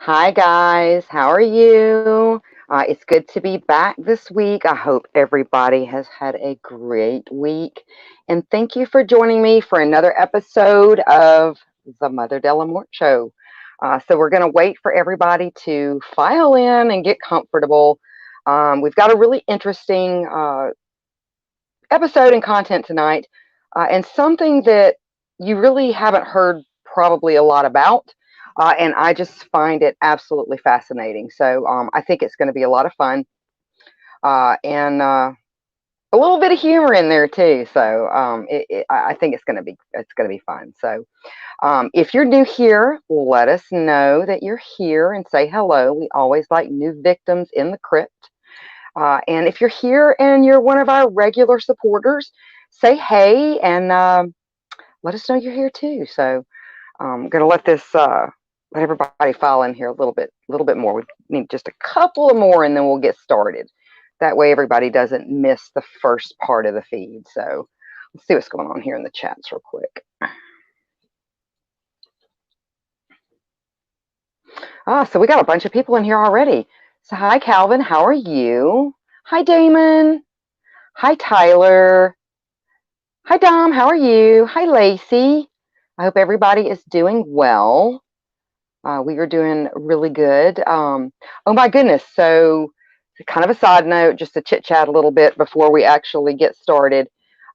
Hi, guys. How are you? It's good to be back this week. I hope everybody has had a great week. And thank you for joining me for another episode of the Mother Delamort Show. So, we're going to wait for everybody to file in and get comfortable. We've got a really interesting episode and content tonight, and something that you really haven't heard probably a lot about. And I just find it absolutely fascinating. So I think it's going to be a lot of fun, and a little bit of humor in there too. So I think it's going to be fun. So if you're new here, let us know that you're here and say hello. We always like new victims in the crypt. And if you're here and you're one of our regular supporters, say hey and let us know you're here too. So I'm going to let everybody file in here a little bit more. We need just a couple of more, and then we'll get started. That way, everybody doesn't miss the first part of the feed. So let's see what's going on here in the chats real quick. So we got a bunch of people in here already. So hi, Calvin. How are you? Hi, Damon. Hi, Tyler. Hi, Dom. How are you? Hi, Lacey. I hope everybody is doing well. We are doing really good. Oh my goodness. So, kind of a side note, just to chit chat a little bit before we actually get started.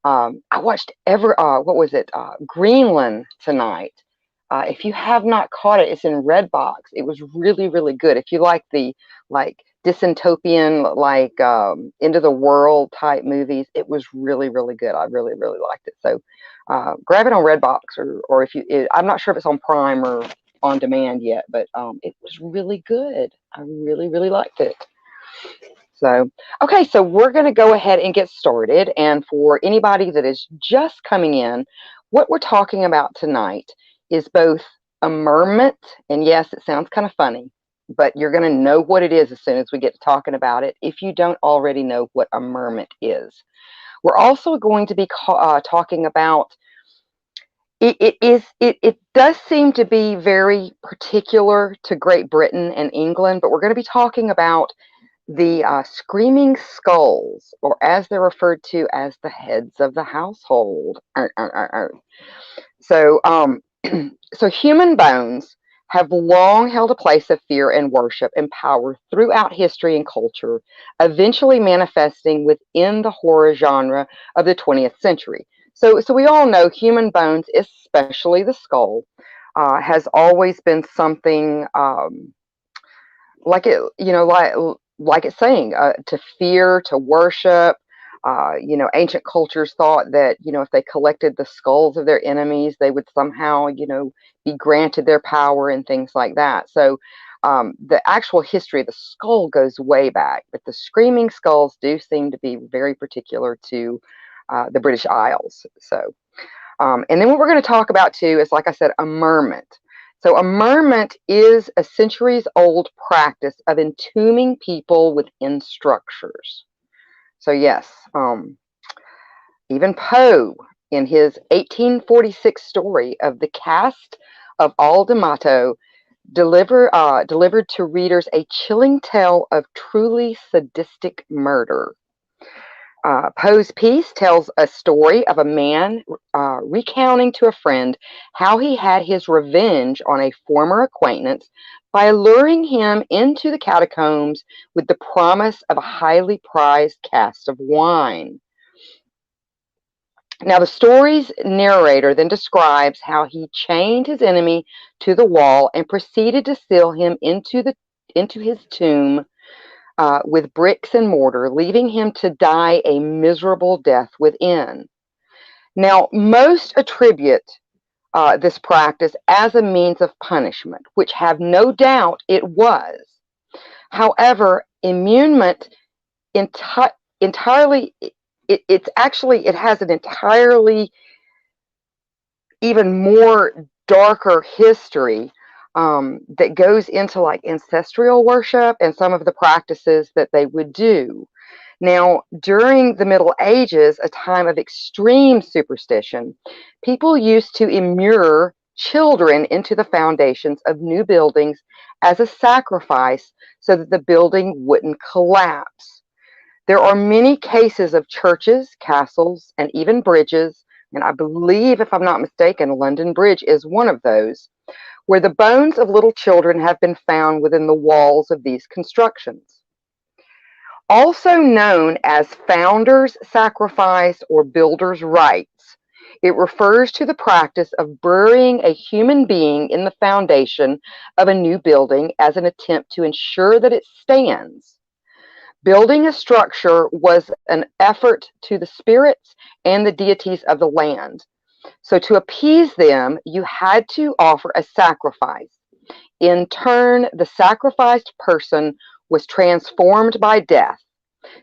I watched what was it? Greenland tonight. If you have not caught it, it's in Redbox. It was really, really good. If you like the like dystopian, like end of the world type movies, it was really, really good. I really, really liked it. So grab it on Redbox, or if I'm not sure if it's on Prime or on demand yet, but it was really good. I really, really liked it. So, okay, so we're going to go ahead and get started. And for anybody that is just coming in, what we're talking about tonight is both a merment, and yes, it sounds kind of funny, but you're going to know what it is as soon as we get to talking about it if you don't already know what a merment is. We're also going to be talking about it does seem to be very particular to Great Britain and England, but we're going to be talking about the screaming skulls, or as they're referred to as the heads of the household. So, so human bones have long held a place of fear and worship and power throughout history and culture, eventually manifesting within the horror genre of the 20th century. So we all know human bones, especially the skull, has always been something like it, like it's saying, to fear, to worship. Ancient cultures thought that, if they collected the skulls of their enemies, they would somehow, be granted their power and things like that. So the actual history of the skull goes way back, but the screaming skulls do seem to be very particular to the British Isles. So, and then what we're going to talk about too is, like I said, a merment. So a merment is a centuries-old practice of entombing people within structures. So yes, even Poe, in his 1846 story of the Cast of Aldamato, delivered to readers a chilling tale of truly sadistic murder. Poe's piece tells a story of a man recounting to a friend how he had his revenge on a former acquaintance by luring him into the catacombs with the promise of a highly prized cask of wine. Now, the story's narrator then describes how he chained his enemy to the wall and proceeded to seal him into his tomb with bricks and mortar, leaving him to die a miserable death within. Now, most attribute this practice as a means of punishment, which have no doubt it was. However, immunement entirely, it has an entirely even more darker history that goes into like ancestral worship and some of the practices that they would do. Now, during the Middle Ages, a time of extreme superstition, people used to immure children into the foundations of new buildings as a sacrifice so that the building wouldn't collapse. There are many cases of churches, castles, and even bridges, and I believe, if I'm not mistaken, London Bridge is one of those, where the bones of little children have been found within the walls of these constructions. Also known as founder's sacrifice or builder's rites, it refers to the practice of burying a human being in the foundation of a new building as an attempt to ensure that it stands. Building a structure was an effort to the spirits and the deities of the land. So, to appease them, you had to offer a sacrifice. In turn, the sacrificed person was transformed by death.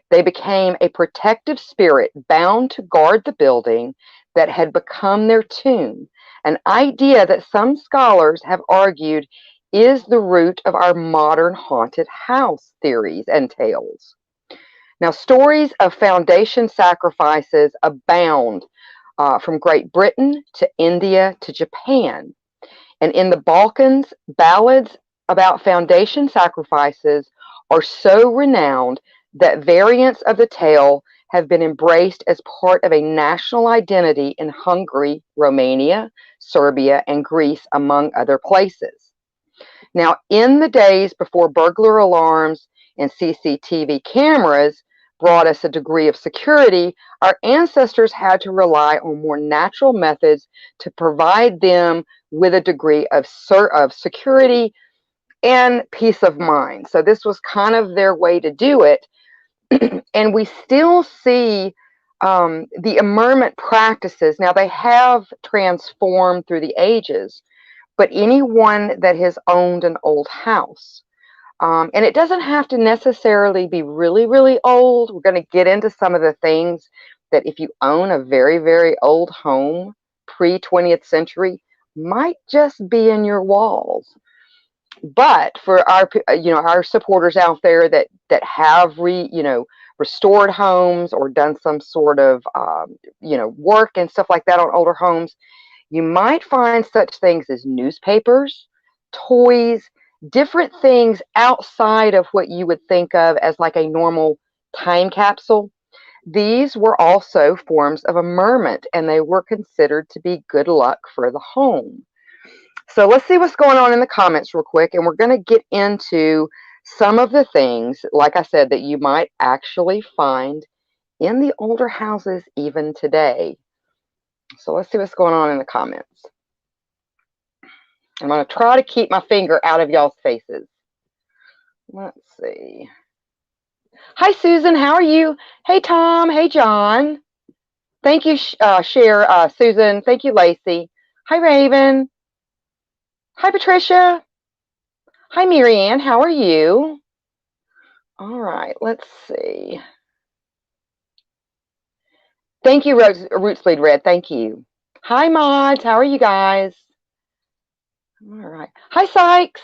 They became a protective spirit bound to guard the building that had become their tomb, an idea that some scholars have argued is the root of our modern haunted house theories and tales. Now, stories of foundation sacrifices abound from Great Britain to India to Japan. And in the Balkans, ballads about foundation sacrifices are so renowned that variants of the tale have been embraced as part of a national identity in Hungary, Romania, Serbia, and Greece, among other places. Now, in the days before burglar alarms and CCTV cameras brought us a degree of security, our ancestors had to rely on more natural methods to provide them with a degree of security and peace of mind. So this was kind of their way to do it. And we still see the immurement practices. Now, they have transformed through the ages, but anyone that has owned an old house, and it doesn't have to necessarily be really, really old. We're going to get into some of the things that if you own a very, very old home, pre 20th century, might just be in your walls. But for our, our supporters out there that have restored homes or done some sort of, work and stuff like that on older homes, you might find such things as newspapers, toys, different things outside of what you would think of as like a normal time capsule. These were also forms of immurement, and they were considered to be good luck for the home. So let's see what's going on in the comments real quick, and we're going to get into some of the things, like I said, that you might actually find in the older houses even today. So let's see what's going on in the comments. I'm going to try to keep my finger out of y'all's faces. Let's see. Hi, Susan. How are you? Hey, Tom. Hey, John. Thank you, Susan. Thank you, Lacey. Hi, Raven. Hi, Patricia. Hi, Marianne. How are you? All right. Let's see. Thank you, Roots Bleed Red. Thank you. Hi, mods. How are you guys? All right. Hi, Sykes.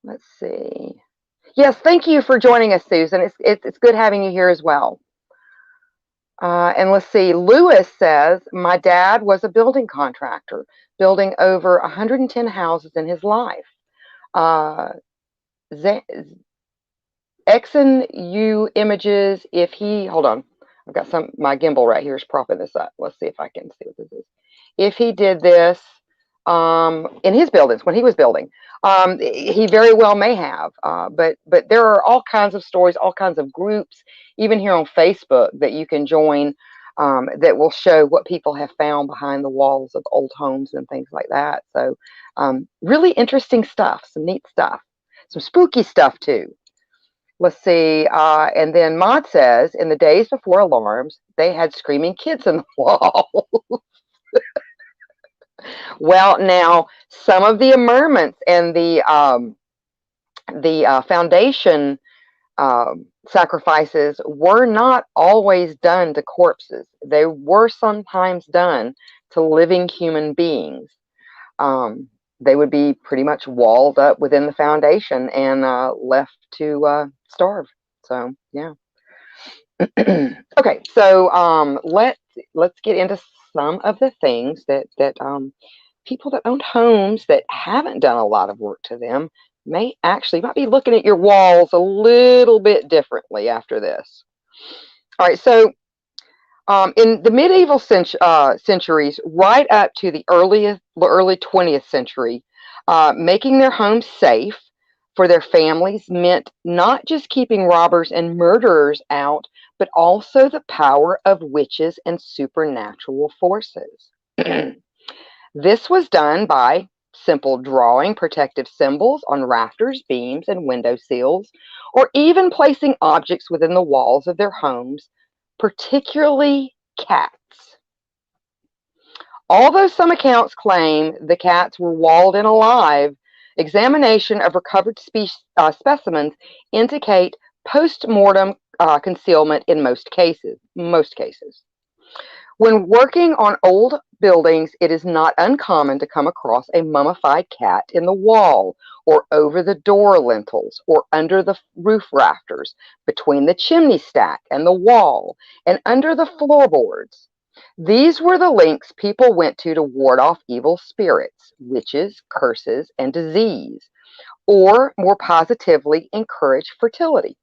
Let's see. Yes, thank you for joining us, Susan. It's good having you here as well. And let's see. Lewis says, my dad was a building contractor, building over 110 houses in his life. Exon U images, if he, hold on, I've got my gimbal right here is propping this up. Let's see if I can see what this is. If he did this in his buildings, when he was building, he very well may have, but there are all kinds of stories, all kinds of groups, even here on Facebook that you can join that will show what people have found behind the walls of old homes and things like that. So really interesting stuff, some neat stuff, some spooky stuff too. Let's see. And then Maud says, in the days before alarms, they had screaming kids in the wall. Well, now some of the immurements and the foundation sacrifices were not always done to corpses. They were sometimes done to living human beings. They would be pretty much walled up within the foundation and left to starve. So yeah. Okay, so let's get into some of the things that people that own homes that haven't done a lot of work to them might be looking at your walls a little bit differently after this. All right, so in the medieval centuries, right up to the early 20th century, making their homes safe for their families meant not just keeping robbers and murderers out, but also the power of witches and supernatural forces. This was done by simple drawing protective symbols on rafters, beams, and window sills, or even placing objects within the walls of their homes, particularly cats. Although some accounts claim the cats were walled in alive, examination of recovered specimens indicate post-mortem concealment in most cases. When working on old buildings, it is not uncommon to come across a mummified cat in the wall, or over the door lintels, or under the roof rafters, between the chimney stack and the wall, and under the floorboards. These were the links people went to ward off evil spirits, witches, curses, and disease, or more positively, encourage fertility.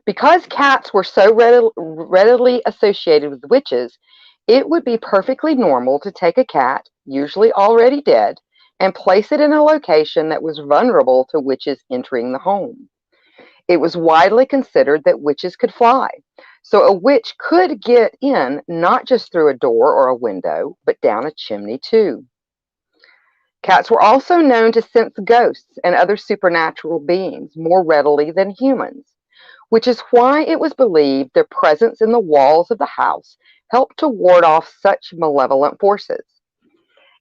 Because cats were so readily associated with witches, it would be perfectly normal to take a cat, usually already dead, and place it in a location that was vulnerable to witches entering the home. It was widely considered that witches could fly, so a witch could get in not just through a door or a window, but down a chimney too. Cats were also known to sense ghosts and other supernatural beings more readily than humans, which is why it was believed their presence in the walls of the house helped to ward off such malevolent forces.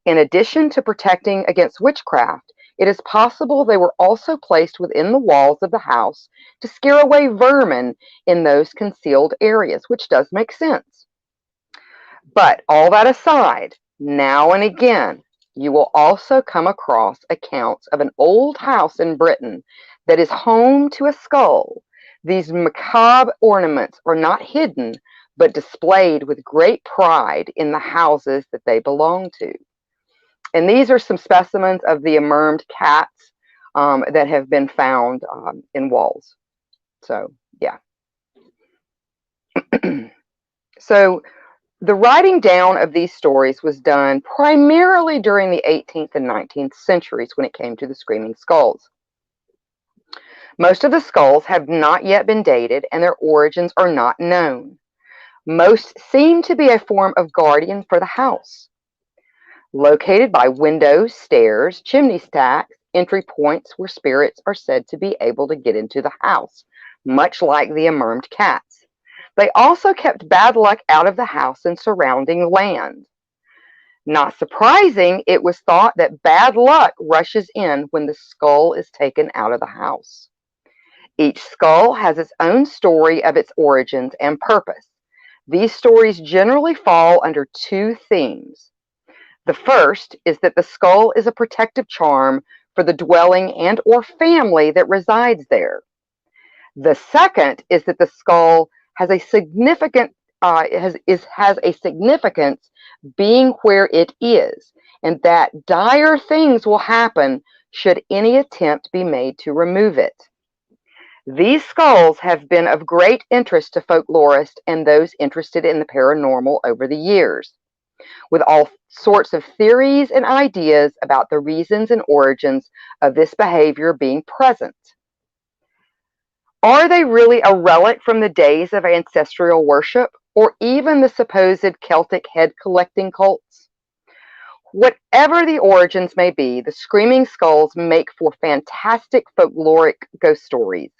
In addition to protecting against witchcraft, it is possible they were also placed within the walls of the house to scare away vermin in those concealed areas, which does make sense. But all that aside, now and again, you will also come across accounts of an old house in Britain that is home to a skull. These macabre ornaments are not hidden, but displayed with great pride in the houses that they belong to. And these are some specimens of the emermed cats that have been found in walls. So, yeah. So, the writing down of these stories was done primarily during the 18th and 19th centuries when it came to the screaming skulls. Most of the skulls have not yet been dated and their origins are not known. Most seem to be a form of guardian for the house. Located by windows, stairs, chimney stacks, entry points where spirits are said to be able to get into the house, much like the emermed cats. They also kept bad luck out of the house and surrounding land. Not surprising, it was thought that bad luck rushes in when the skull is taken out of the house. Each skull has its own story of its origins and purpose. These stories generally fall under two themes. The first is that the skull is a protective charm for the dwelling and or family that resides there. The second is that the skull has a significant has a significance being where it is, and that dire things will happen should any attempt be made to remove it. These skulls have been of great interest to folklorists and those interested in the paranormal over the years, with all sorts of theories and ideas about the reasons and origins of this behavior being present. Are they really a relic from the days of ancestral worship, or even the supposed Celtic head-collecting cults? Whatever the origins may be, the screaming skulls make for fantastic folkloric ghost stories.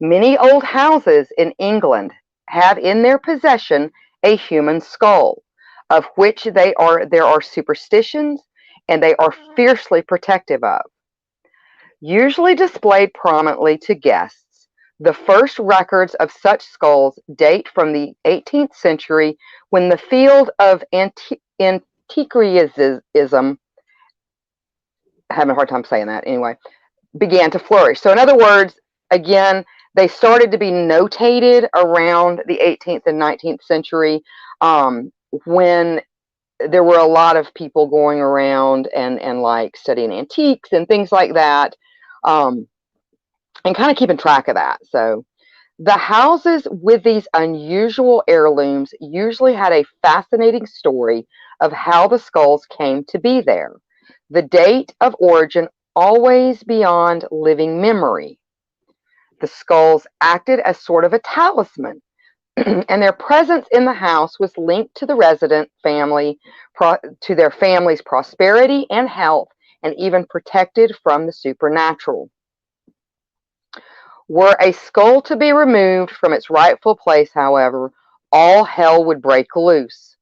Many old houses in England have in their possession a human skull, of which there are superstitions and they are fiercely protective of. Usually displayed prominently to guests, the first records of such skulls date from the 18th century when the field of antiquarianism, having a hard time saying that anyway, began to flourish. So in other words, again, they started to be notated around the 18th and 19th century when there were a lot of people going around and like studying antiques and things like that, um, and kind of keeping track of that. So the houses with these unusual heirlooms usually had a fascinating story of how the skulls came to be there. The date of origin always beyond living memory. The skulls acted as sort of a talisman, and their presence in the house was linked to the resident family, to their family's prosperity and health, and even protected from the supernatural. Were a skull to be removed from its rightful place, however, all hell would break loose.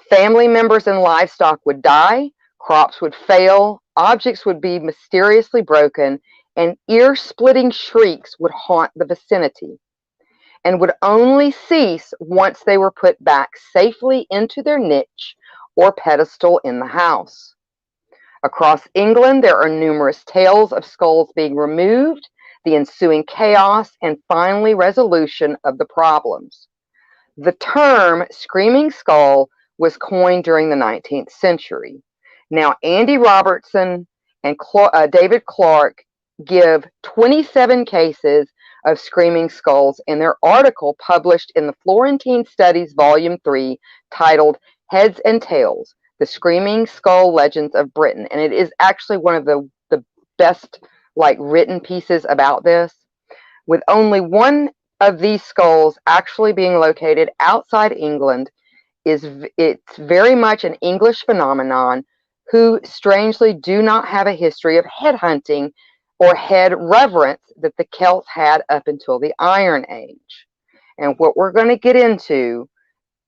Family members and livestock would die, crops would fail, objects would be mysteriously broken, and ear-splitting shrieks would haunt the vicinity, and would only cease once they were put back safely into their niche or pedestal in the house. Across England, there are numerous tales of skulls being removed, the ensuing chaos, and finally resolution of the problems. The term screaming skull was coined during the 19th century. Now, Andy Robertson and David Clark give 27 cases of screaming skulls in their article published in the Florentine Studies, Volume 3, titled Heads and Tails, The Screaming Skull Legends of Britain. And it is actually one of the best written pieces about this, with only one of these skulls actually being located outside England. It's very much an English phenomenon, who strangely do not have a history of head hunting or head reverence that the Celts had up until the Iron Age. And what we're going to get into,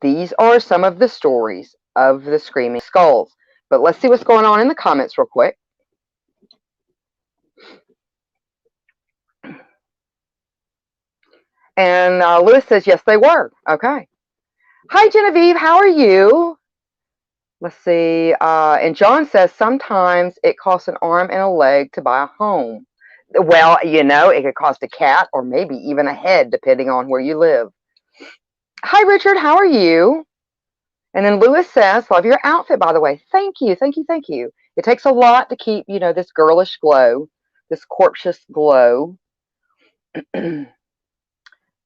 these are some of the stories of the screaming skulls. But let's see what's going on in the comments real quick. And Lewis says, yes, they were. Okay. Hi, Genevieve. How are you? Let's see. And John says, sometimes it costs an arm and a leg to buy a home. Well, it could cost a cat or maybe even a head, depending on where you live. Hi, Richard. How are you? And then Lewis says, love your outfit, by the way. Thank you. Thank you. Thank you. It takes a lot to keep, this girlish glow, this corpseous glow.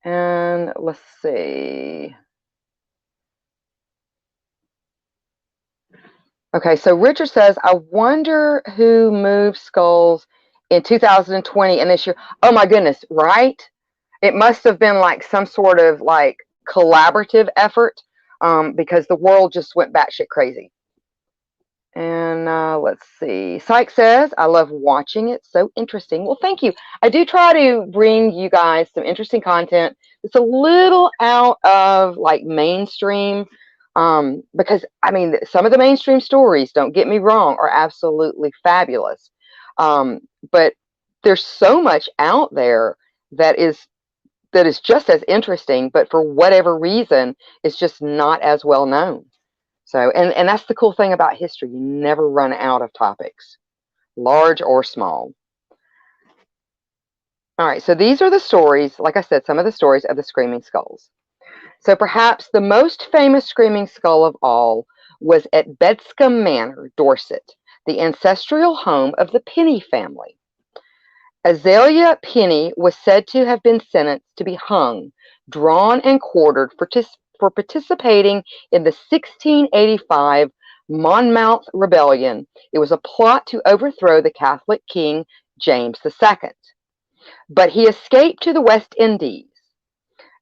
And let's see. Okay, so Richard says, I wonder who moved skulls in 2020 and this year. Oh my goodness, right? It must have been like some sort of collaborative effort, because the world just went batshit crazy. And let's see. Syke says, I love watching it. So interesting. Well, thank you. I do try to bring you guys some interesting content. It's a little out of mainstream, because some of the mainstream stories, don't get me wrong, are absolutely fabulous. But there's so much out there that is just as interesting, but for whatever reason, it's just not as well known. So, and that's the cool thing about history. You never run out of topics, large or small. All right, so these are the stories, like I said, some of the stories of the screaming skulls. So perhaps the most famous screaming skull of all was at Bedscombe Manor, Dorset, the ancestral home of the Penny family. Azalea Penny was said to have been sentenced to be hung, drawn, and quartered for participating in the 1685 Monmouth Rebellion. It was a plot to overthrow the Catholic King James II. But he escaped to the West Indies.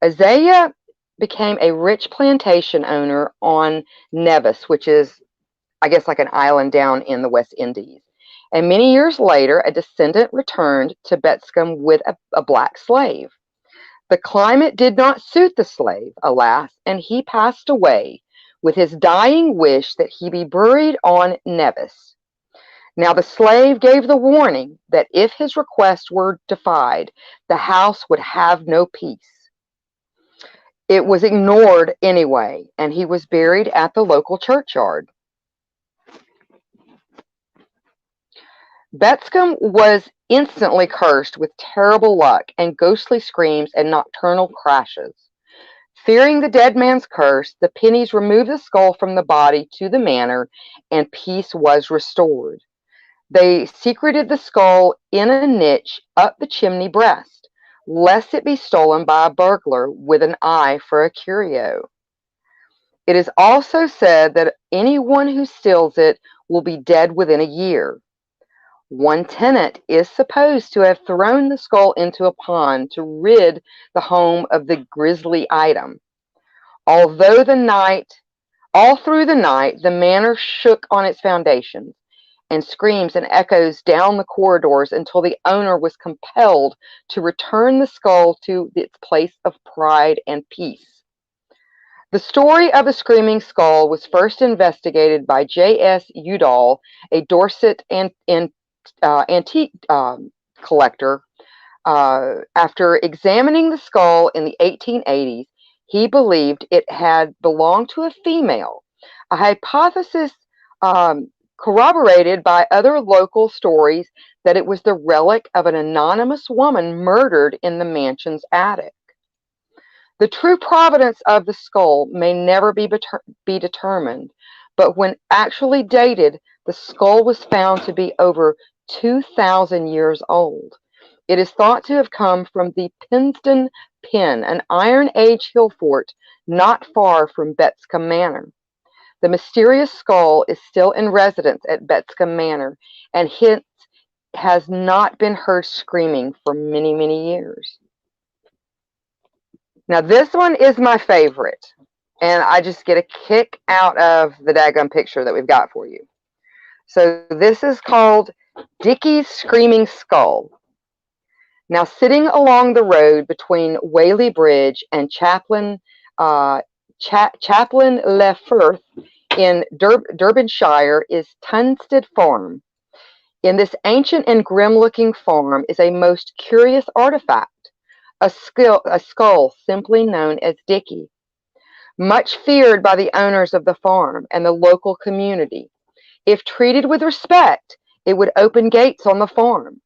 Azalea became a rich plantation owner on Nevis, which is, I guess, like an island down in the West Indies. And many years later, a descendant returned to Bedscombe with a black slave. The climate did not suit the slave, alas, and he passed away with his dying wish that he be buried on Nevis. Now the slave gave the warning that if his request were defied, the house would have no peace. It was ignored anyway, and he was buried at the local churchyard. Bedscombe was instantly cursed with terrible luck and ghostly screams and nocturnal crashes. Fearing the dead man's curse, the Pennies removed the skull from the body to the manor, and peace was restored. They secreted the skull in a niche up the chimney breast, lest it be stolen by a burglar with an eye for a curio. It is also said that anyone who steals it will be dead within a year. One tenant is supposed to have thrown the skull into a pond to rid the home of the grisly item. Although the night, all through the night, the manor shook on its foundations, and screams and echoes down the corridors until the owner was compelled to return the skull to its place of pride and peace. The story of the screaming skull was first investigated by J.S. Udall, a Dorset antique collector. After examining the skull in the 1880s, he believed it had belonged to a female, a hypothesis corroborated by other local stories that it was the relic of an anonymous woman murdered in the mansion's attic. The true provenance of the skull may never be determined, but when actually dated, the skull was found to be over 2,000 years old. It is thought to have come from the Pinsden Pen, an Iron Age hill fort not far from Bettescombe Manor. The mysterious skull is still in residence at Bettescombe Manor, and hence has not been heard screaming for many, many years. Now, this one is my favorite, and I just get a kick out of the daggum picture that we've got for you. So this is called Dickie's Screaming Skull. Now, sitting along the road between Whaley Bridge and Chaplin Le Firth in Derbyshire is Tunstead Farm. In this ancient and grim-looking farm is a most curious artifact, a skull simply known as Dickie. Much feared by the owners of the farm and the local community. If treated with respect, it would open gates on the farm.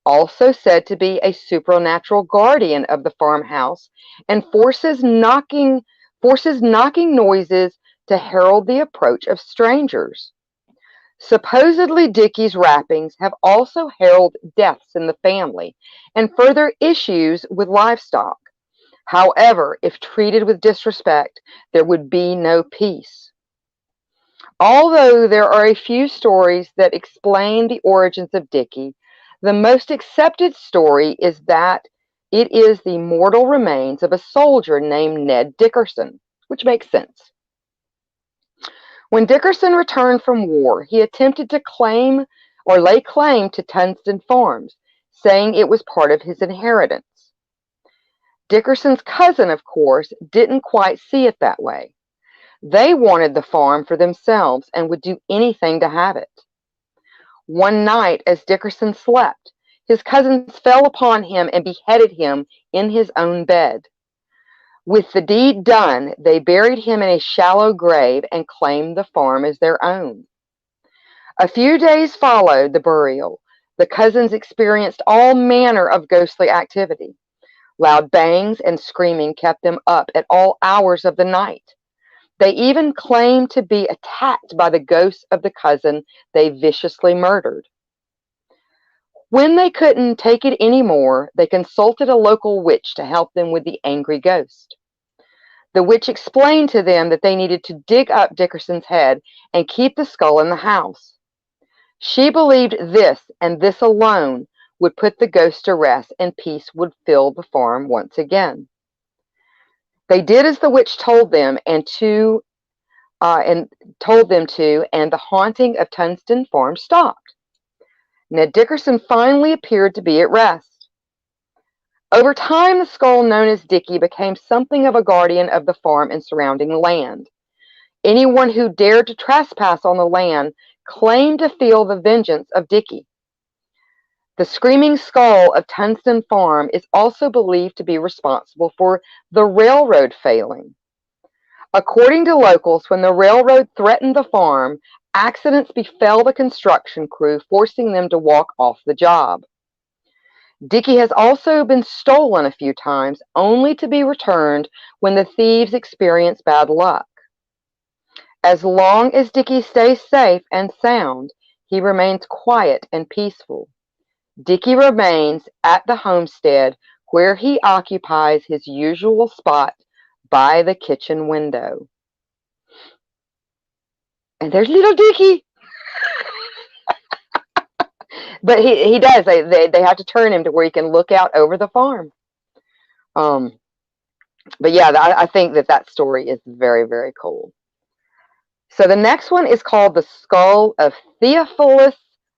Also said to be a supernatural guardian of the farmhouse, and forces knocking noises to herald the approach of strangers. Supposedly, Dickie's rappings have also heralded deaths in the family and further issues with livestock. However, if treated with disrespect, there would be no peace. Although there are a few stories that explain the origins of Dickie, the most accepted story is that it is the mortal remains of a soldier named Ned Dickerson, which makes sense. When Dickerson returned from war, he attempted to lay claim to Tunstead Farms, saying it was part of his inheritance. Dickerson's cousin, of course, didn't quite see it that way. They wanted the farm for themselves and would do anything to have it. One night, as Dickerson slept, his cousins fell upon him and beheaded him in his own bed. With the deed done, they buried him in a shallow grave and claimed the farm as their own. A few days followed the burial. The cousins experienced all manner of ghostly activity. Loud bangs and screaming kept them up at all hours of the night. They even claimed to be attacked by the ghost of the cousin they viciously murdered. When they couldn't take it anymore, they consulted a local witch to help them with the angry ghost. The witch explained to them that they needed to dig up Dickerson's head and keep the skull in the house. She believed this, and this alone, would put the ghost to rest and peace would fill the farm once again. They did as the witch told them and the haunting of Tunstead Farm stopped. Ned Dickerson finally appeared to be at rest. Over time, the skull known as Dickie became something of a guardian of the farm and surrounding land. Anyone who dared to trespass on the land claimed to feel the vengeance of Dickie. The screaming skull of Tunstead Farm is also believed to be responsible for the railroad failing. According to locals, when the railroad threatened the farm, accidents befell the construction crew, forcing them to walk off the job. Dickie has also been stolen a few times, only to be returned when the thieves experience bad luck. As long as Dickie stays safe and sound, he remains quiet and peaceful. Dickie remains at the homestead where he occupies his usual spot by the kitchen window. And there's little Dickie. But he does. They have to turn him to where he can look out over the farm. But yeah, I think that story is very, very cool. So the next one is called The Skull of Theophilus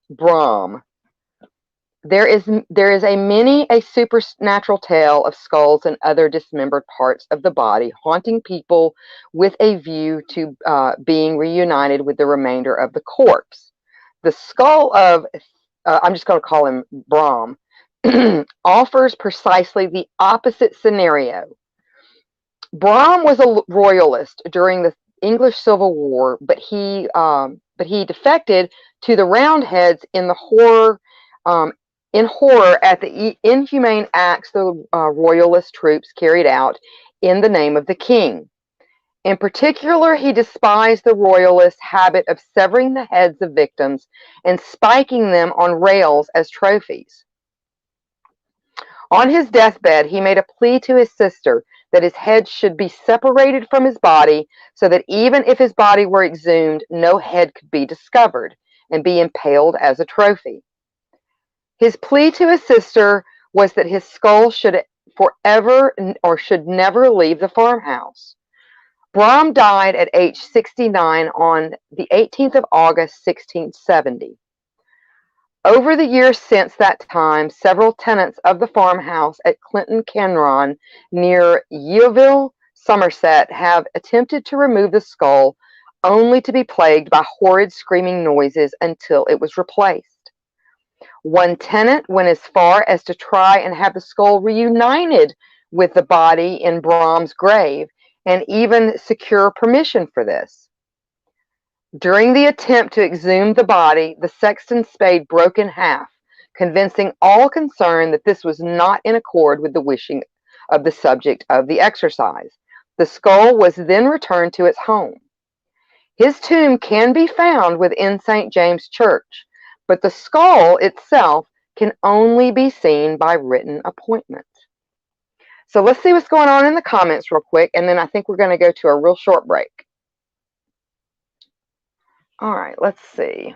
Brahm. There is a supernatural tale of skulls and other dismembered parts of the body haunting people with a view to being reunited with the remainder of the corpse. The skull of, I'm just going to call him Brahm, offers precisely the opposite scenario. Brahm was a royalist during the English Civil War, but he defected to the Roundheads in horror at the inhumane acts the royalist troops carried out in the name of the king. In particular, he despised the royalist habit of severing the heads of victims and spiking them on rails as trophies. On his deathbed, he made a plea to his sister that his head should be separated from his body so that even if his body were exhumed, no head could be discovered and be impaled as a trophy. His plea to his sister was that his skull should forever or should never leave the farmhouse. Brahm died at age 69 on the 18th of August, 1670. Over the years since that time, several tenants of the farmhouse at Clinton Canron near Yeovil, Somerset, have attempted to remove the skull, only to be plagued by horrid screaming noises until it was replaced. One tenant went as far as to try and have the skull reunited with the body in Brahm's grave, and even secure permission for this. During the attempt to exhume the body, the sexton's spade broke in half, convincing all concerned that this was not in accord with the wishing of the subject of the exercise. The skull was then returned to its home. His tomb can be found within St. James Church, but the skull itself can only be seen by written appointment. So let's see what's going on in the comments real quick, and then I think we're going to go to a real short break. All right, let's see.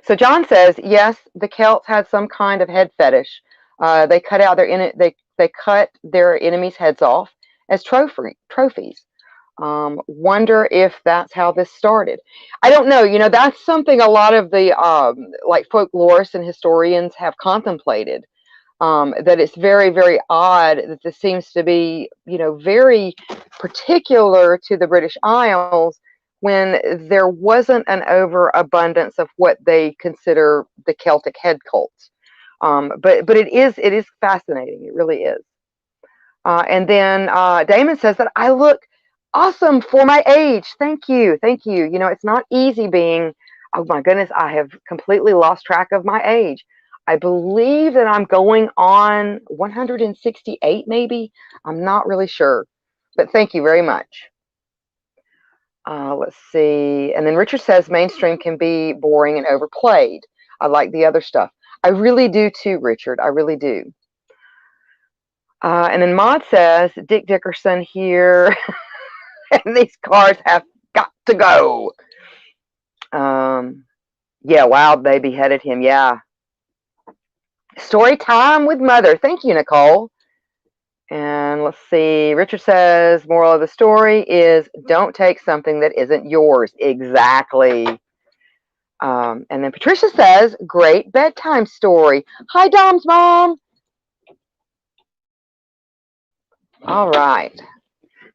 So John says, yes, the Celts had some kind of head fetish. They cut their enemies' heads off as trophies. Wonder if that's how this started. I don't know. You know, that's something a lot of the like folklorists and historians have contemplated. That it's very, very odd that this seems to be, you know, very particular to the British Isles when there wasn't an overabundance of what they consider the Celtic head cults. But it is fascinating. It really is. And then Damon says that I look awesome for my age. Thank you. Thank you. You know, it's not easy being, oh my goodness, I have completely lost track of my age. I believe that I'm going on 168 maybe. I'm not really sure. But thank you very much. Let's see. And then Richard says mainstream can be boring and overplayed. I like the other stuff. I really do too, Richard. I really do. And then Maud says, Dick Dickerson here. And these cars have got to go. Yeah, wow, they beheaded him. Yeah. Story time with Mother. Thank you, Nicole. And let's see. Richard says, moral of the story is don't take something that isn't yours. Exactly. And then Patricia says, great bedtime story. Hi, Dom's mom. All right.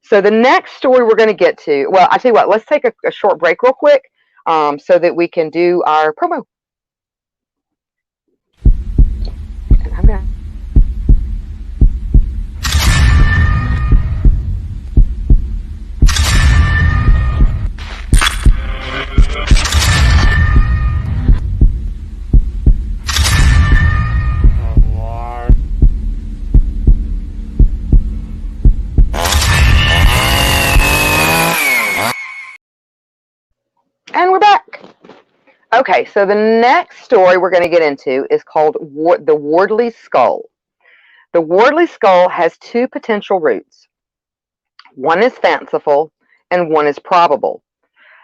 So the next story we're going to get to, well, I tell you what, let's take a short break real quick so that we can do our promo. And I'm going to Okay, so the next story we're going to get into is called the Wardley Skull. The Wardley Skull has two potential roots. One is fanciful and one is probable.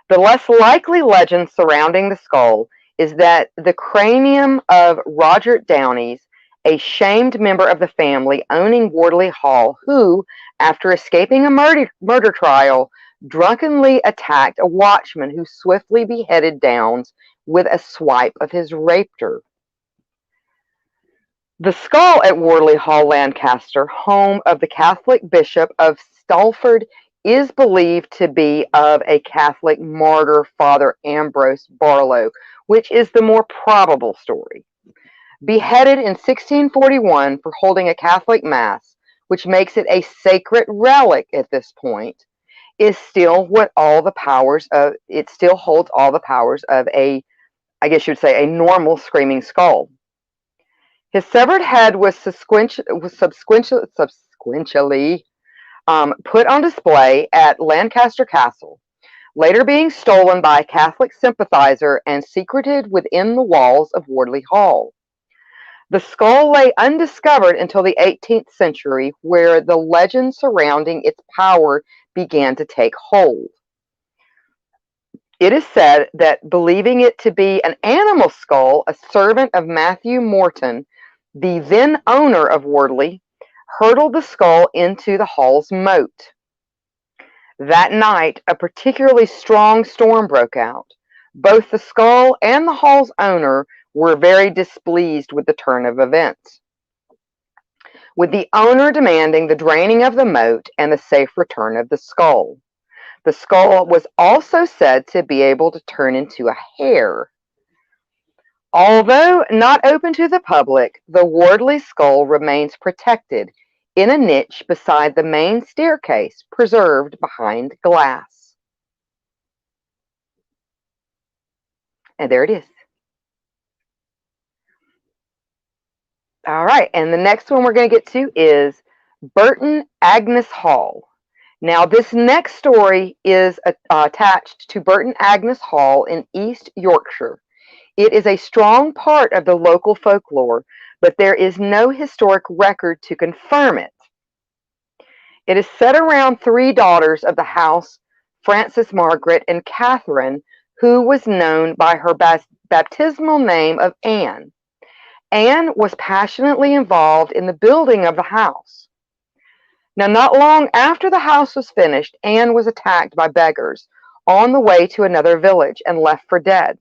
The less likely legend surrounding the skull is that the cranium of Roger Downey's, a shamed member of the family owning Wardley Hall, who, after escaping a murder trial, drunkenly attacked a watchman who swiftly beheaded Downs with a swipe of his rapier. The skull at Wardley Hall, Lancaster, home of the Catholic Bishop of Stalford, is believed to be of a Catholic martyr, Father Ambrose Barlow, which is the more probable story. Beheaded in 1641 for holding a Catholic Mass, which makes it a sacred relic at this point, is still what all the powers of, it still holds all the powers of a, I guess you'd say, a normal screaming skull. His severed head was subsequently put on display at Lancaster Castle, later being stolen by a Catholic sympathizer and secreted within the walls of Wardley Hall. The skull lay undiscovered until the 18th century, where the legend surrounding its power began to take hold. It is said that, believing it to be an animal skull, a servant of Matthew Morton, the then owner of Wardley, hurled the skull into the hall's moat. That night, a particularly strong storm broke out. Both the skull and the hall's owner were very displeased with the turn of events, with the owner demanding the draining of the moat and the safe return of the skull. The skull was also said to be able to turn into a hare. Although not open to the public, the Wardley skull remains protected in a niche beside the main staircase, preserved behind glass. And there it is. All right, and the next one we're going to get to is Burton Agnes Hall. Now, this next story is attached to Burton Agnes Hall in East Yorkshire. It is a strong part of the local folklore, but there is no historic record to confirm it. It is set around three daughters of the house, Frances Margaret and Catherine, who was known by her baptismal name of Anne. Anne was passionately involved in the building of the house. Now, not long after the house was finished, Anne was attacked by beggars on the way to another village and left for dead.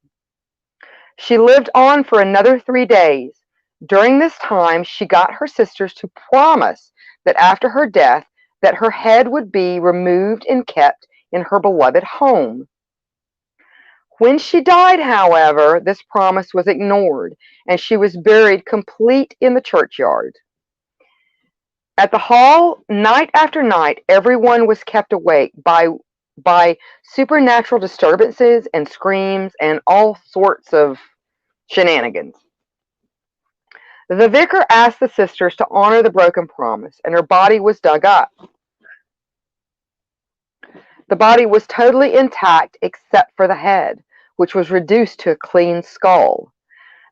She lived on for another 3 days. During this time, she got her sisters to promise that after her death, that her head would be removed and kept in her beloved home. When she died, however, this promise was ignored, and she was buried complete in the churchyard. At the hall, night after night, everyone was kept awake by supernatural disturbances and screams and all sorts of shenanigans. The vicar asked the sisters to honor the broken promise, and her body was dug up. The body was totally intact except for the head, which was reduced to a clean skull.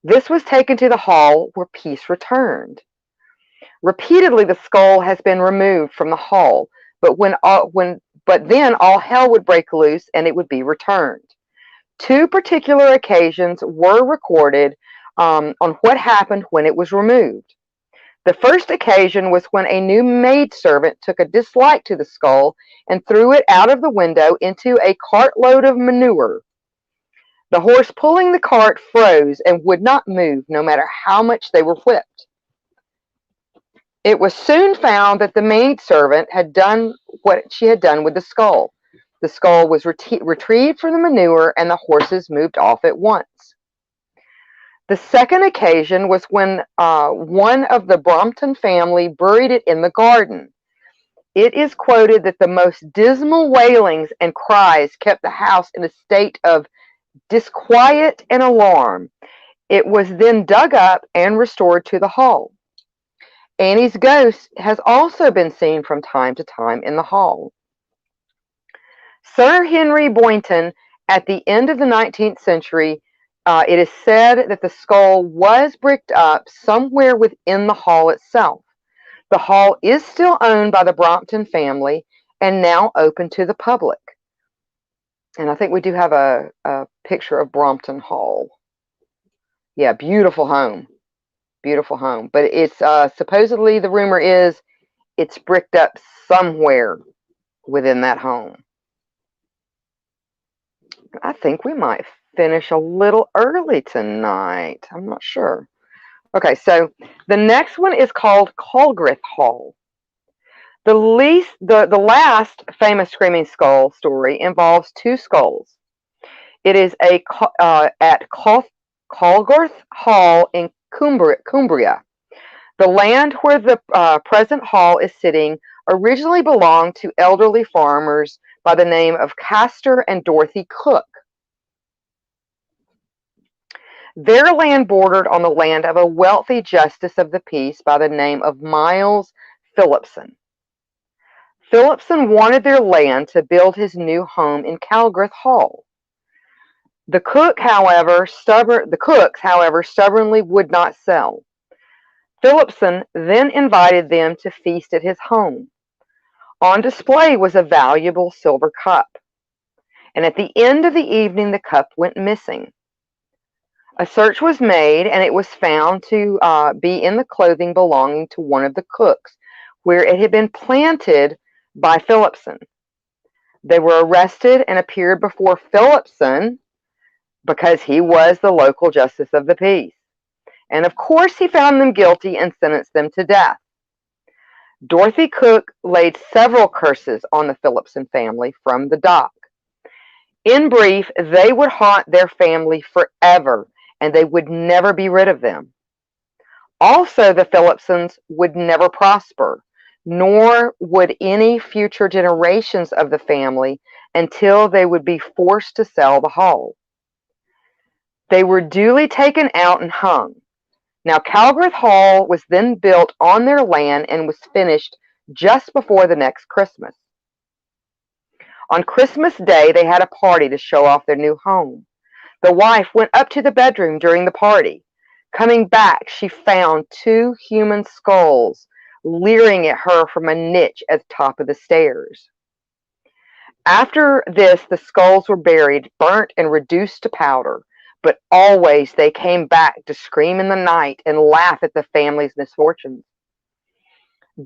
This was taken to the hall, where peace returned. Repeatedly, the skull has been removed from the hall, but then all hell would break loose and it would be returned. Two particular occasions were recorded on what happened when it was removed. The first occasion was when a new maidservant took a dislike to the skull and threw it out of the window into a cartload of manure. The horse pulling the cart froze and would not move, no matter how much they were whipped. It was soon found that the maidservant had done what she had done with the skull. The skull was retrieved from the manure, and the horses moved off at once. The second occasion was when one of the Brompton family buried it in the garden. It is quoted that the most dismal wailings and cries kept the house in a state of disquiet and alarm. It was then dug up and restored to the hall. Annie's ghost has also been seen from time to time in the hall. Sir Henry Boynton, at the end of the 19th century, It is said that the skull was bricked up somewhere within the hall itself. The hall is still owned by the Brompton family and now open to the public. And I think we do have a picture of Brompton Hall. Yeah, beautiful home. Beautiful home. But it's supposedly, the rumor is, it's bricked up somewhere within that home. I think we might finish a little early tonight. I'm not sure. Okay, so the next one is called Colgrith Hall. The last famous Screaming Skull story involves two skulls. It is at Colgrith Hall in Cumbria. The land where the present hall is sitting originally belonged to elderly farmers by the name of Castor and Dorothy Cook. Their land bordered on the land of a wealthy justice of the peace by the name of Miles Phillipson. Phillipson wanted their land to build his new home in Colgrith Hall. The cooks, however, stubbornly would not sell. Phillipson then invited them to feast at his home. On display was a valuable silver cup, and at the end of the evening the cup went missing. A search was made, and it was found to be in the clothing belonging to one of the cooks, where it had been planted by Phillipson. They were arrested and appeared before Phillipson because he was the local justice of the peace. And of course he found them guilty and sentenced them to death. Dorothy Cook laid several curses on the Phillipson family from the dock. In brief, they would haunt their family forever, and they would never be rid of them. Also, the Phillipsons would never prosper, nor would any future generations of the family until they would be forced to sell the hall. They were duly taken out and hung. Now, Colgrith Hall was then built on their land and was finished just before the next Christmas. On Christmas Day, they had a party to show off their new home. The wife went up to the bedroom during the party. Coming back, she found two human skulls leering at her from a niche at the top of the stairs. After this, the skulls were buried, burnt, and reduced to powder. But always they came back to scream in the night and laugh at the family's misfortunes.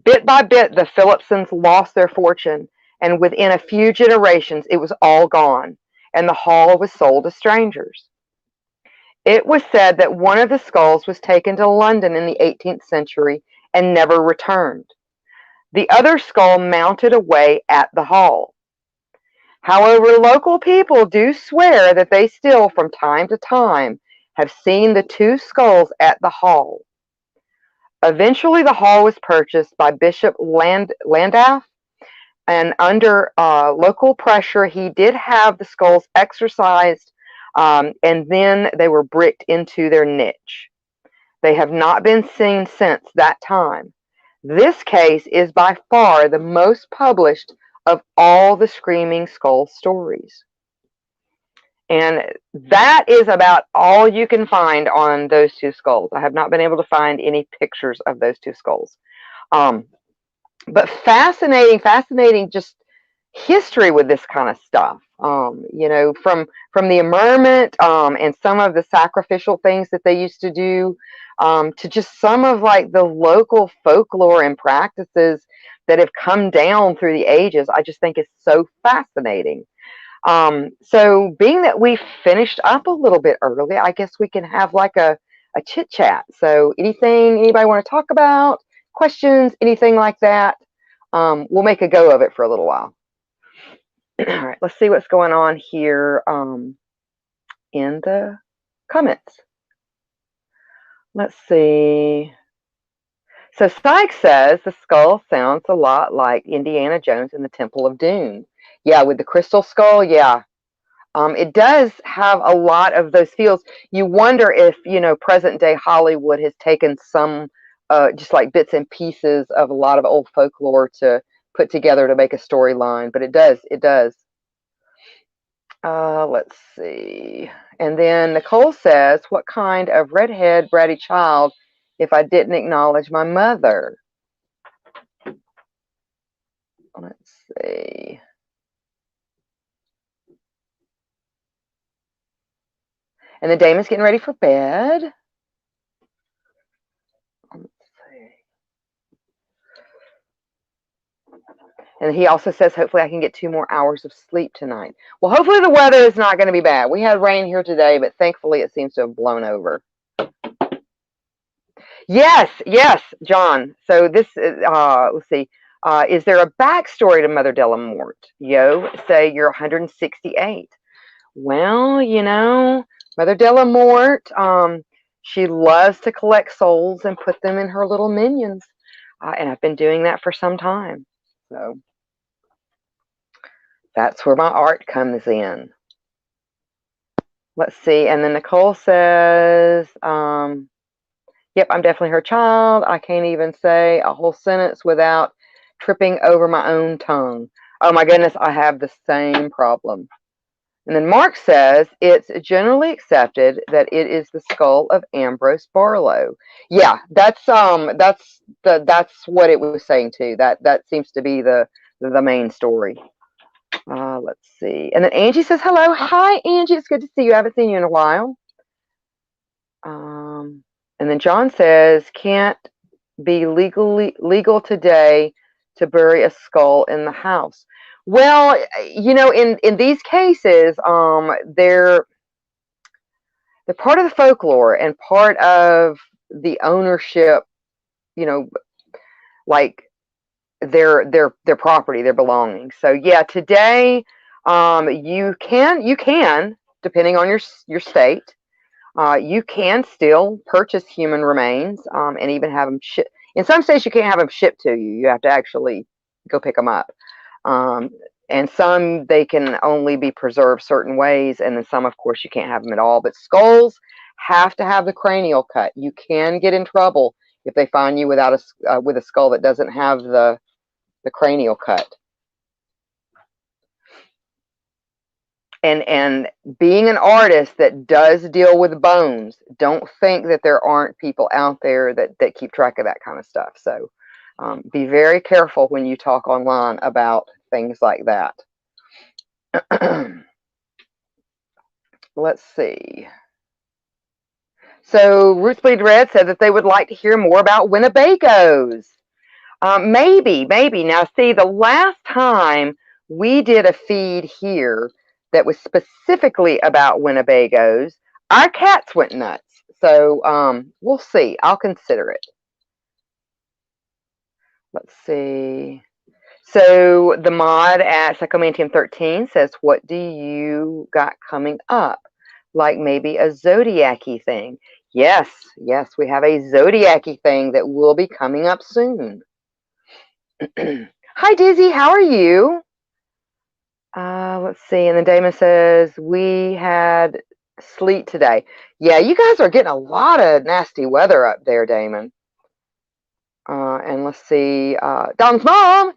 Bit by bit, the Phillipsons lost their fortune, and within a few generations it was all gone, and the hall was sold to strangers. It was said that one of the skulls was taken to London in the 18th century and never returned. The other skull mounted away at the hall. However, local people do swear that they still, from time to time, have seen the two skulls at the hall. Eventually, the hall was purchased by Bishop Landaff, and under local pressure, he did have the skulls exorcised, and then they were bricked into their niche. They have not been seen since that time. This case is by far the most published of all the Screaming Skull stories. And that is about all you can find on those two skulls. I have not been able to find any pictures of those two skulls. But fascinating just history with this kind of stuff. You know, from the immurement and some of the sacrificial things that they used to do, to just some of like the local folklore and practices that have come down through the ages. I just think it's so fascinating. So being that we finished up a little bit early, I guess we can have like a chit chat. So anybody want to talk about, questions, anything like that? We'll make a go of it for a little while. All right, let's see what's going on here in the comments. Let's see. So Sykes says the skull sounds a lot like Indiana Jones in the Temple of Doom. Yeah, with the crystal skull, yeah. It does have a lot of those feels. You wonder if, you know, present day Hollywood has taken some just like bits and pieces of a lot of old folklore to put together to make a storyline, but it does. Let's see. And then Nicole says, what kind of redhead, bratty child if I didn't acknowledge my mother? Let's see. And then Damon's getting ready for bed. Let's see. And he also says, hopefully I can get 2 more hours of sleep tonight. Well, hopefully the weather is not going to be bad. We had rain here today, but thankfully it seems to have blown over. Yes, yes, John. So this, let's see. Is there a backstory to Mother Delamort? Yo, say you're 168. Well, Mother Delamort, she loves to collect souls and put them in her little minions. And I've been doing that for some time. So that's where my art comes in. Let's see. And then Nicole says, yep, I'm definitely her child. I can't even say a whole sentence without tripping over my own tongue. Oh my goodness, I have the same problem. And then Mark says, it's generally accepted that it is the skull of Ambrose Barlow. Yeah, that's what it was saying too. That seems to be the main story. Let's see. And then Angie says, hello. Hi, Angie. It's good to see you. I haven't seen you in a while. And then John says, can't be legal today to bury a skull in the house. Well, in these cases, they're part of the folklore and part of the ownership, like their property, their belongings. So yeah, today, you can, depending on your state, you can still purchase human remains, and even have them shipped. In some states, you can't have them shipped to you. You have to actually go pick them up. And some, they can only be preserved certain ways, and then some, of course, you can't have them at all. But skulls have to have the cranial cut. You can get in trouble if they find you with a skull that doesn't have the cranial cut. And being an artist that does deal with bones, don't think that there aren't people out there that keep track of that kind of stuff. So be very careful when you talk online about things like that. Let's see. So Ruth Bleed Red said that they would like to hear more about Winnebagos. Maybe. Now, see, the last time we did a feed here that was specifically about Winnebagos, our cats went nuts. So we'll see. I'll consider it. Let's see. So the mod at Psychomantium 13 says, what do you got coming up? Like maybe a zodiac-y thing. Yes, we have a zodiac-y thing that will be coming up soon. Hi, Dizzy. How are you? Let's see. And then Damon says, we had sleet today. Yeah, you guys are getting a lot of nasty weather up there, Damon. And let's see. Dom's mom.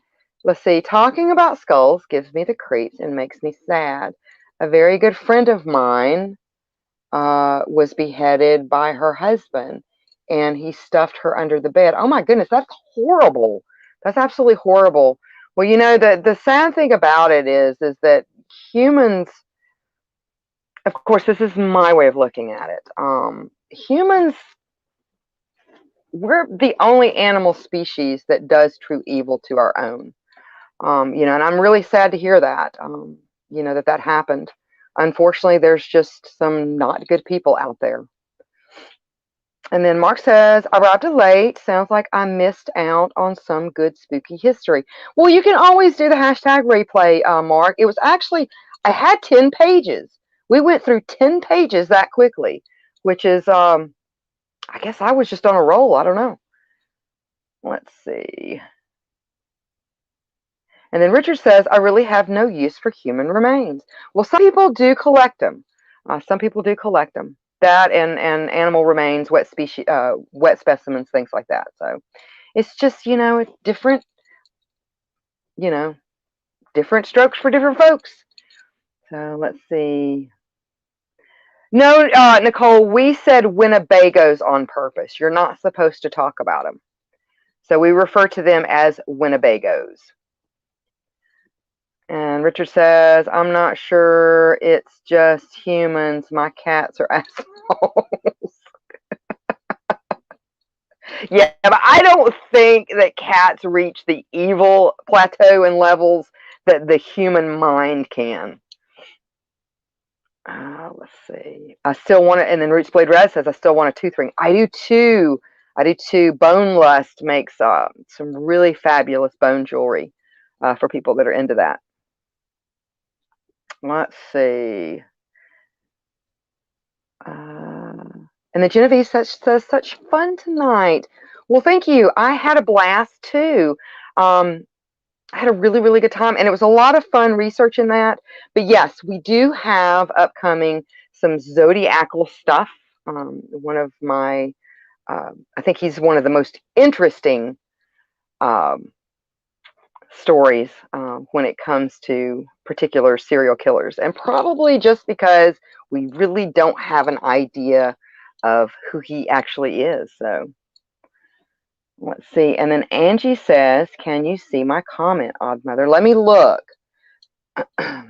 Let's see. Talking about skulls gives me the creeps and makes me sad. A very good friend of mine was beheaded by her husband, and he stuffed her under the bed. Oh my goodness, that's horrible. That's absolutely horrible. Well, the sad thing about it is that humans, of course, this is my way of looking at it. Humans, we're the only animal species that does true evil to our own. And I'm really sad to hear that, that happened. Unfortunately, there's just some not good people out there. And then Mark says, I arrived late. Sounds like I missed out on some good spooky history. Well, you can always do the hashtag replay, Mark. It was actually, I had 10 pages. We went through 10 pages that quickly, which is, I guess I was just on a roll. I don't know. Let's see. And then Richard says, I really have no use for human remains. Well, some people do collect them. Some people do collect them. That and animal remains, wet specimens, things like that. So it's just, it's different, different strokes for different folks. So let's see. No, Nicole, we said Winnebagos on purpose. You're not supposed to talk about them. So we refer to them as Winnebagos. And Richard says, I'm not sure it's just humans. My cats are assholes. Yeah, but I don't think that cats reach the evil plateau and levels that the human mind can. Let's see. I still want it. And then Roots Blade Red says, I still want a tooth ring. I do too. I do too. Bone Lust makes some really fabulous bone jewelry for people that are into that. Let's see. And then Genevieve says, such fun tonight. Well, thank you. I had a blast too. I had a really, really good time, and it was a lot of fun researching that. But yes, we do have upcoming some zodiacal stuff. One of my, I think he's one of the most interesting stories when it comes to particular serial killers, and probably just because we really don't have an idea of who he actually is. So let's see. And then Angie says, can you see my comment, Odd Mother? Let me look. I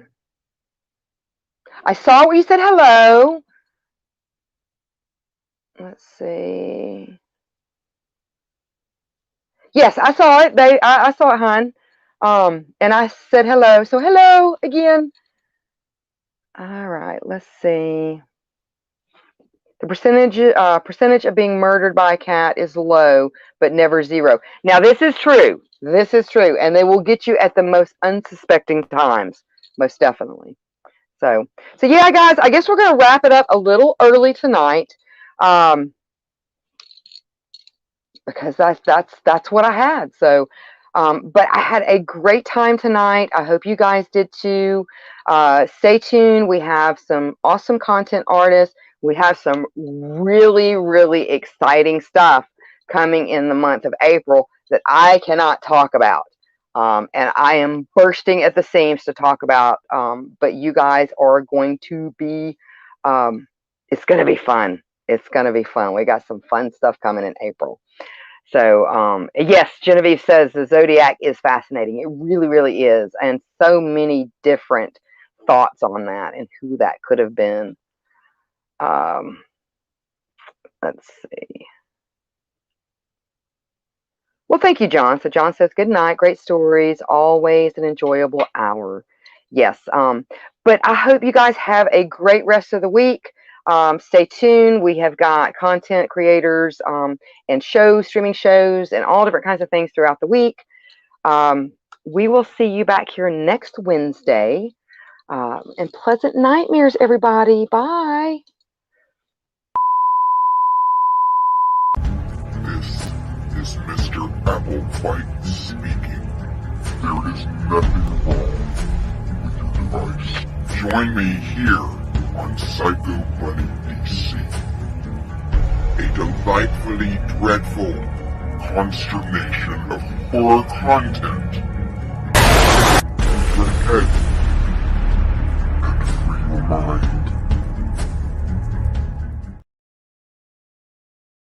saw where you said hello. Let's see. Yes, I saw it. I saw it, hon. And I said hello. So hello again. All right, let's see. The percentage of being murdered by a cat is low, but never zero. Now, this is true. This is true. And they will get you at the most unsuspecting times, most definitely. So yeah, guys, I guess we're going to wrap it up a little early tonight. Because that's what I had. So, but I had a great time tonight. I hope you guys did too. Stay tuned. We have some awesome content artists. We have some really, really exciting stuff coming in the month of April that I cannot talk about. And I am bursting at the seams to talk about. But you guys are going to be, it's going to be fun. It's going to be fun. We got some fun stuff coming in April. So, yes, Genevieve says the Zodiac is fascinating. It really, really is. And so many different thoughts on that and who that could have been. Let's see. Well, thank you, John. So John says, good night. Great stories. Always an enjoyable hour. Yes. But I hope you guys have a great rest of the week. Stay tuned. We have got content creators and shows, streaming shows, and all different kinds of things throughout the week. We will see you back here next Wednesday. And pleasant nightmares, everybody. Bye. This is Mr. Applewhite speaking. There is nothing wrong with your device. Join me here on Psycho Bunny DC. A delightfully dreadful consternation of horror content. Your head